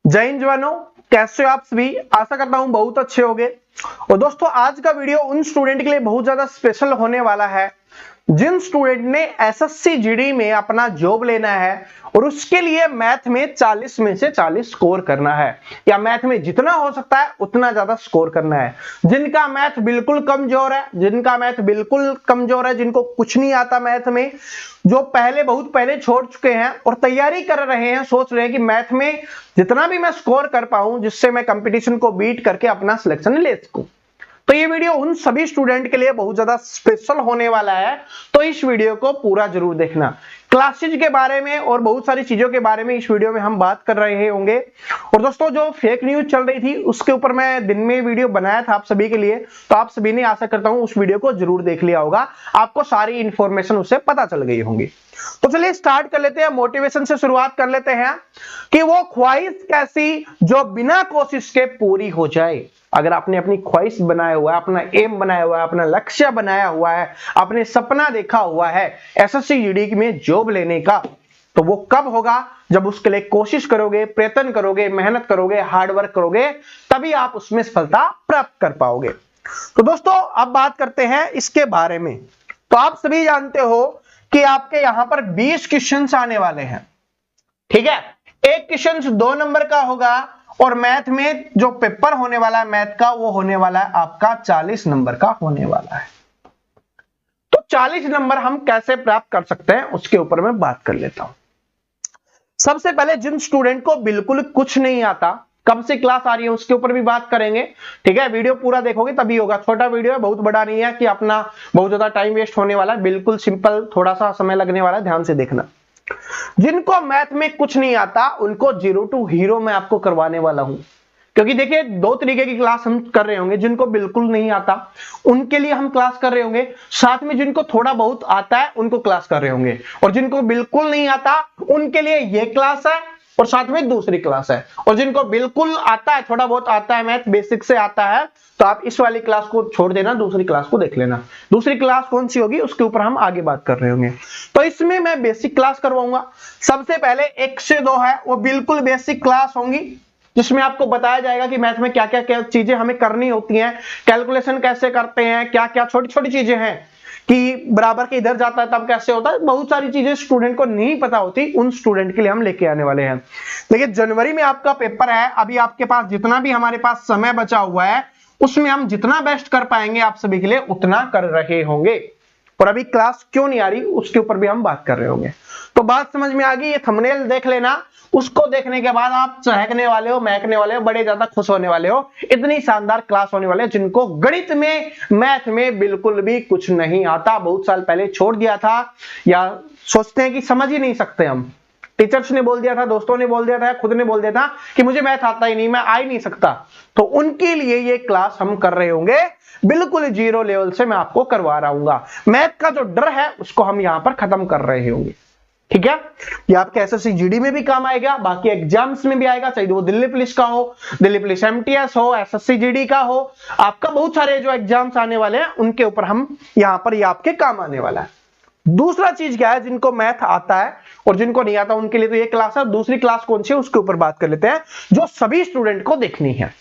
जय हिंद जवानों, कैसे हो आप सभी। आशा करता हूं बहुत अच्छे होंगे। और दोस्तों आज का वीडियो उन स्टूडेंट के लिए बहुत ज्यादा स्पेशल होने वाला है जिन स्टूडेंट ने एसएससी जीडी में अपना जॉब लेना है और उसके लिए मैथ में 40 में से 40 स्कोर करना है, या मैथ में जितना हो सकता है उतना ज्यादा स्कोर करना है। जिनका मैथ बिल्कुल कमजोर है, जिनको कुछ नहीं आता मैथ में, जो बहुत पहले छोड़ चुके हैं और तैयारी कर रहे हैं, सोच रहे हैं कि मैथ में जितना भी मैं स्कोर कर पाऊं जिससे मैं कंपटीशन को बीट करके अपना सिलेक्शन ले सकूं, तो ये वीडियो उन सभी स्टूडेंट के लिए बहुत ज्यादा स्पेशल होने वाला है। तो इस वीडियो को पूरा जरूर देखना। क्लासेज के बारे में और बहुत सारी चीजों के बारे में इस वीडियो में हम बात कर रहे होंगे। और दोस्तों जो फेक न्यूज चल रही थी उसके ऊपर मैं दिन में वीडियो बनाया था आप सभी के लिए, तो आप सभी ने आशा करता हूं उस वीडियो को जरूर देख लिया होगा, आपको सारी इंफॉर्मेशन उससे पता चल गई होंगी। तो चलिए स्टार्ट कर लेते हैं, मोटिवेशन से शुरुआत कर लेते हैं कि वो ख्वाहिश कैसी जो बिना कोशिश के पूरी हो जाए। अगर आपने अपनी ख्वाहिश बनाया हुआ है, अपना एम बनाया हुआ है, अपना लक्ष्य बनाया हुआ है, आपने सपना देखा हुआ है एसएससी जीडी में जॉब लेने का, तो वो कब होगा? जब उसके लिए कोशिश करोगे, प्रयत्न करोगे, मेहनत करोगे, हार्डवर्क करोगे, तभी आप उसमें सफलता प्राप्त कर पाओगे। तो दोस्तों अब बात करते हैं इसके बारे में। तो आप सभी जानते हो कि आपके यहां पर 20 क्वेश्चंस आने वाले हैं, ठीक है। एक क्वेश्चन 2 नंबर का होगा और मैथ में जो पेपर होने वाला है मैथ का, वो होने वाला है आपका 40 नंबर का होने वाला है। तो 40 नंबर हम कैसे प्राप्त कर सकते हैं उसके ऊपर मैं बात कर लेता हूं। सबसे पहले जिन स्टूडेंट को बिल्कुल कुछ नहीं आता, कब से क्लास आ रही है उसके ऊपर भी बात करेंगे, ठीक है। वीडियो पूरा देखोगे तभी होगा, छोटा वीडियो है, बहुत बड़ा नहीं है कि अपना बहुत ज्यादा टाइम वेस्ट होने वाला है, बिल्कुल सिंपल, थोड़ा सा समय लगने वाला है, ध्यान से देखना। जिनको मैथ में कुछ नहीं आता उनको 0 टू हीरो मैं आपको करवाने वाला हूं, क्योंकि देखिए 2 तरीके की क्लास हम कर रहे होंगे। जिनको बिल्कुल नहीं आता उनके लिए हम क्लास कर रहे होंगे, साथ में जिनको थोड़ा बहुत आता है उनको क्लास कर रहे होंगे, और जिनको बिल्कुल नहीं आता उनके लिए ये क्लास है और साथ में दूसरी क्लास है। और जिनको बिल्कुल आता है, थोड़ा बहुत आता है, मैथ बेसिक से आता है, तो आप इस वाली क्लास को छोड़ देना, दूसरी क्लास को देख लेना। दूसरी क्लास कौन सी होगी उसके ऊपर हम आगे बात कर रहे होंगे। तो इसमें मैं बेसिक क्लास करवाऊंगा। सबसे पहले 1 से 2 है, वो बिल्कुल बेसिक क्लास होंगी, जिसमें आपको बताया जाएगा कि मैथ में क्या क्या चीजें हमें करनी होती हैं, कैलकुलेशन कैसे करते हैं, क्या क्या छोटी छोटी चीजें हैं, कि बराबर के इधर जाता है तब कैसे होता है, बहुत सारी चीजें स्टूडेंट को नहीं पता होती, उन स्टूडेंट के लिए हम लेके आने वाले हैं। देखिए जनवरी में आपका पेपर है, अभी आपके पास जितना भी हमारे पास समय बचा हुआ है उसमें हम जितना बेस्ट कर पाएंगे आप सभी के लिए उतना कर रहे होंगे। और अभी क्लास क्यों नहीं आ रही उसके ऊपर भी हम बात कर रहे होंगे। तो बात समझ में आ गई, ये थंबनेल देख लेना, उसको देखने के बाद आप चहकने वाले हो, महकने वाले हो, बड़े ज्यादा खुश होने वाले हो। इतनी शानदार क्लास होने वाले जिनको गणित में, मैथ में बिल्कुल भी कुछ नहीं आता, बहुत साल पहले छोड़ दिया था, या सोचते हैं कि समझ ही नहीं सकते हम, टीचर्स ने बोल दिया था, दोस्तों ने बोल दिया था, खुद ने बोल दिया था कि मुझे मैथ आता ही नहीं, मैं आ ही नहीं सकता, तो उनके लिए ये क्लास हम कर रहे होंगे। बिल्कुल 0 लेवल से मैं आपको करवा रहा हूं। मैथ का जो डर है उसको हम यहां पर खत्म कर रहे होंगे, ठीक है। ये आपके एसएससी जीडी में भी काम आएगा, बाकी एग्जाम्स में भी आएगा, चाहे वो दिल्ली पुलिस का हो, दिल्ली पुलिस एमटीएस हो, एसएससी जीडी का हो, आपका बहुत सारे जो एग्जाम्स आने वाले हैं उनके ऊपर हम यहां पर ये आपके काम आने वाला है। दूसरा चीज क्या है, जिनको मैथ आता है और जिनको नहीं आता उनके लिए तो ये क्लास है। दूसरी क्लास कौन सी है उसके ऊपर बात कर लेते हैं, जो सभी स्टूडेंट को देखनी है।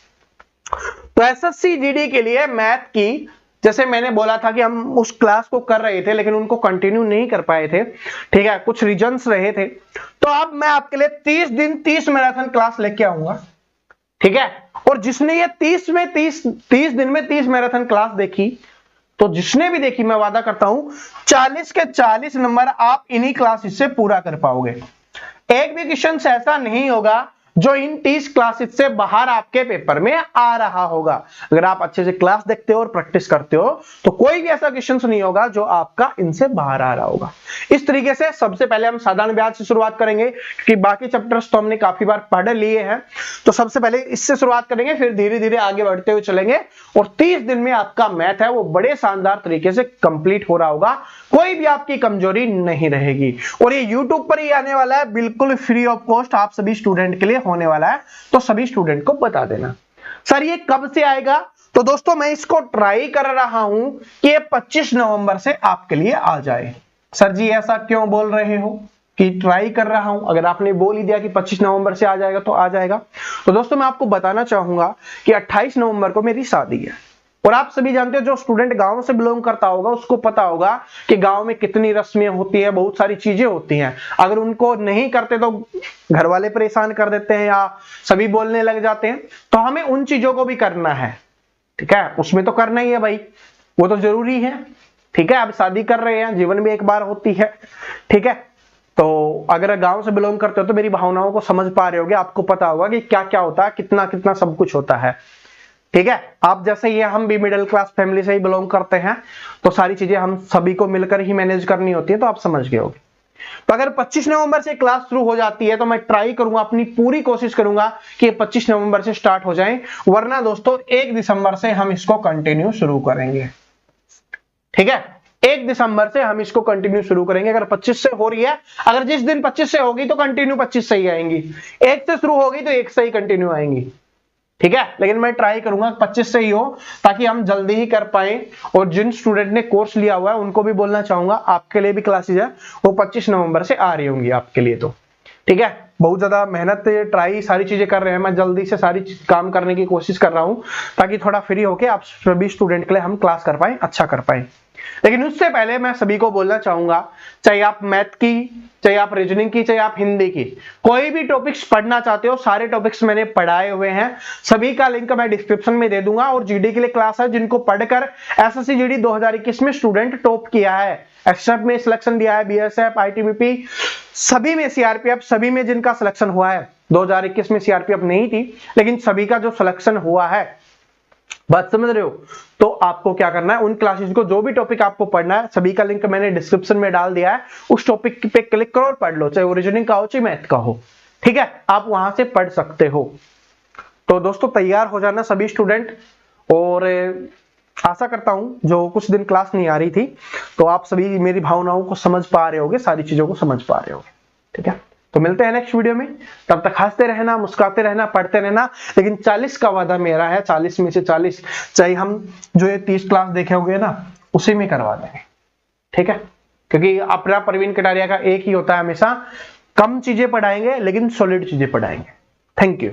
तो एसएससी जीडी के लिए मैथ की, जैसे मैंने बोला था कि हम उस क्लास को कर रहे थे लेकिन उनको कंटिन्यू नहीं कर पाए थे, ठीक है, कुछ रीजंस रहे थे। तो अब मैं आपके लिए 30 दिन 30 मैराथन क्लास लेके आऊंगा, ठीक है। और जिसने ये 30 दिन में 30 मैराथन क्लास देखी, तो जिसने भी देखी, मैं वादा करता हूं 40 के 40 नंबर आप इन्हीं क्लासेस से पूरा कर पाओगे। एक भी क्वेश्चन ऐसा नहीं होगा जो इन 30 क्लासेस से बाहर आपके पेपर में आ रहा होगा। अगर आप अच्छे से क्लास देखते हो और प्रैक्टिस करते हो तो कोई भी ऐसा क्वेश्चन नहीं होगा जो आपका इनसे बाहर आ रहा होगा। इस तरीके से सबसे पहले हम साधारण ब्याज से शुरुआत करेंगे, क्योंकि बाकी चैप्टर्स तो हमने काफी बार पढ़ लिए हैं, तो सबसे पहले इससे शुरुआत करेंगे, फिर धीरे धीरे आगे बढ़ते हुए चलेंगे और 30 दिन में आपका मैथ है वो बड़े शानदार तरीके से कंप्लीट हो रहा होगा, कोई भी आपकी कमजोरी नहीं रहेगी। और ये यूट्यूब पर ही आने वाला है, बिल्कुल फ्री ऑफ कॉस्ट आप सभी स्टूडेंट के लिए होने वाला है, तो सभी स्टूडेंट को बता देना। सर ये कब से आएगा? तो दोस्तों मैं इसको ट्राई कर रहा हूं कि ये 25 नवंबर से आपके लिए आ जाए। सर जी ऐसा क्यों बोल रहे हो कि ट्राई कर रहा हूं? अगर आपने बोल ही दिया कि 25 नवंबर से आ जाएगा तो आ जाएगा। तो दोस्तों मैं आपको बताना चाहूंगा कि 28 नवंबर को मेरी शादी है, और आप सभी जानते हो जो स्टूडेंट गांव से बिलोंग करता होगा उसको पता होगा कि गांव में कितनी रस्में होती हैं, बहुत सारी चीजें होती हैं। अगर उनको नहीं करते तो घर वाले परेशान कर देते हैं या सभी बोलने लग जाते हैं, तो हमें उन चीजों को भी करना है, ठीक है। उसमें तो करना ही है भाई, वो तो जरूरी है, ठीक है। अब शादी कर रहे हैं, जीवन में एक बार होती है, ठीक है। तो अगर गांव से बिलोंग करते हो तो मेरी भावनाओं को समझ पा रहे होगे, आपको पता होगा कि क्या क्या होता है, कितना कितना सब कुछ होता है, ठीक है। आप जैसे ही हम भी मिडिल क्लास फैमिली से ही बिलोंग करते हैं, तो सारी चीजें हम सभी को मिलकर ही मैनेज करनी होती है, तो आप समझ गए होगे। तो अगर 25 नवंबर से क्लास शुरू हो जाती है तो मैं ट्राई करूंगा, अपनी पूरी कोशिश करूंगा कि 25 नवंबर से स्टार्ट हो जाए, वरना दोस्तों 1 दिसंबर से हम इसको कंटिन्यू शुरू करेंगे, ठीक है। 1 दिसंबर से हम इसको कंटिन्यू शुरू करेंगे। अगर 25 से हो रही है, अगर जिस दिन 25 से होगी तो कंटिन्यू 25 से ही आएंगी, 1 से शुरू होगी तो 1 से ही कंटिन्यू आएंगी, ठीक है। लेकिन मैं ट्राई करूंगा 25 से ही हो, ताकि हम जल्दी ही कर पाए। और जिन स्टूडेंट ने कोर्स लिया हुआ है उनको भी बोलना चाहूंगा, आपके लिए भी क्लासेज है वो 25 नवंबर से आ रही होंगी आपके लिए, तो ठीक है। बहुत ज्यादा मेहनत ट्राई सारी चीजें कर रहे हैं, मैं जल्दी से सारी काम करने की कोशिश कर रहा हूं, ताकि थोड़ा फ्री होके आप सभी स्टूडेंट के लिए हम क्लास कर पाए, अच्छा कर पाए। लेकिन उससे पहले मैं सभी को बोलना चाहूंगा, चाहे आप मैथ की, चाहे आप रीजनिंग की, चाहे आप हिंदी की, कोई भी टॉपिक्स पढ़ना चाहते हो, सारे टॉपिक्स मैंने पढ़ाए हुए हैं, सभी का लिंक मैं डिस्क्रिप्शन में दे दूंगा। और जीडी के लिए क्लास है, जिनको पढ़कर एसएससी जीडी 2021 में स्टूडेंट टॉप किया है, एसएफ में सिलेक्शन दिया है, बीएसएफ, आईटीबीपी, सभी में, सीआरपीएफ, सभी में जिनका सिलेक्शन हुआ है। 2021 में सीआरपीएफ नहीं थी, लेकिन सभी का जो सिलेक्शन हुआ है, बात समझ रहे हो। तो आपको क्या करना है, उन क्लासेस को, जो भी टॉपिक आपको पढ़ना है, सभी का लिंक मैंने डिस्क्रिप्शन में डाल दिया है, उस टॉपिक पे क्लिक करो और पढ़ लो, चाहे वो रीजनिंग का हो चाहे मैथ का हो, ठीक है। आप वहां से पढ़ सकते हो। तो दोस्तों तैयार हो जाना सभी स्टूडेंट, और आशा करता हूं जो कुछ दिन क्लास नहीं आ रही थी तो आप सभी मेरी भावनाओं को समझ पा रहे होगे, सारी चीजों को समझ पा रहे होगे, ठीक है। तो मिलते हैं नेक्स्ट वीडियो में, तब तक हंसते रहना, मुस्कुराते रहना, पढ़ते रहना। लेकिन 40 का वादा मेरा है, 40 में से 40, चाहे हम जो ये 30 क्लास देखे होंगे ना, उसी में करवा देंगे, ठीक है। क्योंकि अपना प्रवीण कटारिया का एक ही होता है, हमेशा कम चीजें पढ़ाएंगे लेकिन सॉलिड चीजें पढ़ाएंगे। Thank you.